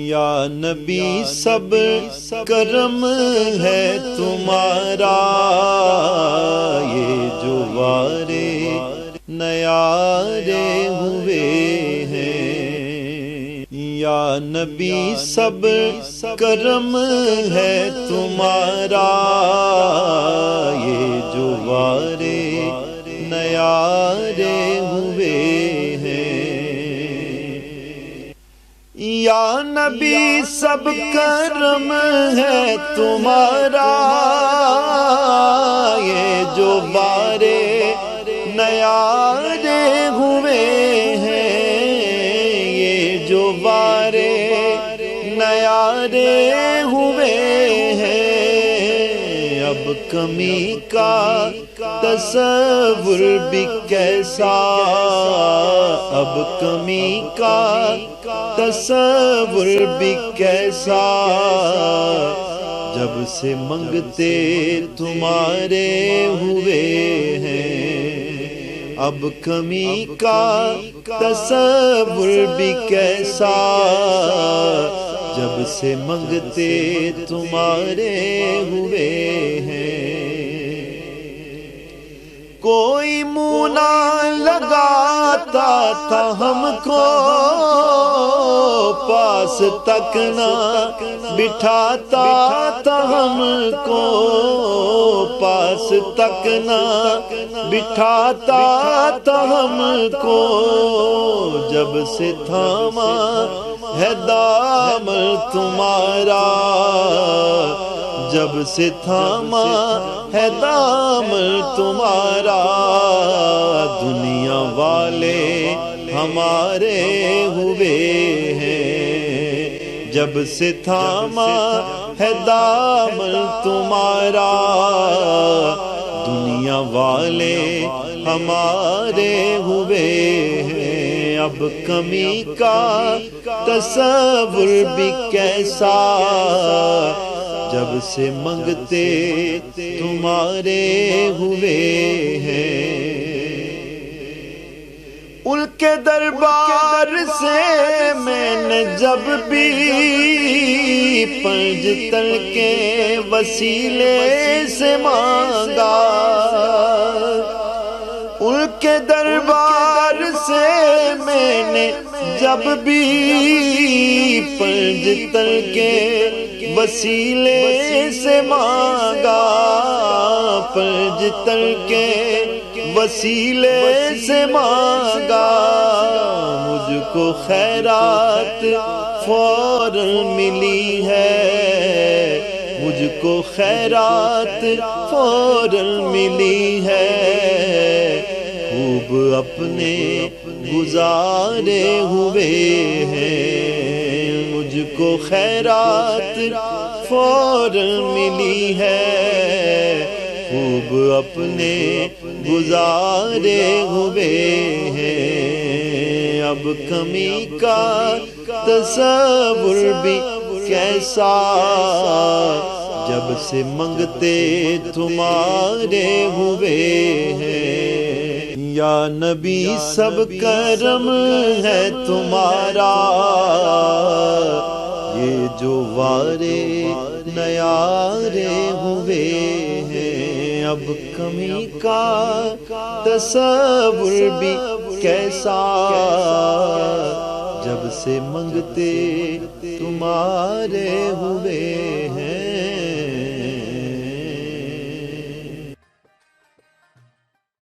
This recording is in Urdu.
یا نبی سب کرم ہے تمہارا، یہ جو وارے نیارے ہوئے ہیں۔ یا نبی سب کرم ہے تمہارا، یہ جو وارے نیارے ہوئے ہیں۔ یا نبی سب کرم ہے تمہارا، یہ جو بارے نیارے ہوئے ہیں، یہ جو بارے نیارے ہوئے ہیں۔ اب کمی کا تصور بھی کیسا، اب کمی کا تصور بھی کیسا، جب سے منگتے تمہارے ہوئے ہیں۔ اب کمی کا تصور بھی کیسا، جب سے منگتے تمہارے ہوئے ہیں۔ کوئی منہ نہ لگاتا تھا ہم کو، پاس تک نہ بٹھاتا تھا ہم کو، پاس تک نہ بٹھاتا تھا ہم کو۔ جب سے تھاما ہے دامن تمہارا، جب سے تھاما ہے دامن تمہارا، دنیا والے ہمارے ہوئے ہیں۔ جب سے تھاما ہے دامن تمہارا، دنیا والے ہمارے ہوئے ہیں۔ اب کمی کا تصور بھی کیسا، جب سے منگتے تمہارے ہوئے ہیں۔ ان کے دربار سے میں نے جب بھی پنج تل کے وسیلے سے مانگا، ان کے دربار سے میں نے جب بھی پنج تل کے وسیلے سے مانگا، پنج تل کے وسیلے سے مانگا۔ مجھ کو خیرات فوراً ملی ہے، مجھ کو خیرات فوراً ملی ہے۔ خوب اپنے گزارے ہوئے ہیں، مجھ کو خیرات فوراً ملی ہے۔ خوب اپنے گزارے ہوئے ہیں۔ اب کمی کا تصور بھی کیسا، جب سے منگتے تمہارے ہوئے ہیں۔ یا نبی سب کرم ہے تمہارا، یہ جو وارے نیارے ہوئے ہیں۔ اب کمی کا تصور بھی کیسا، جب سے منگتے تمہارے ہوئے ہیں۔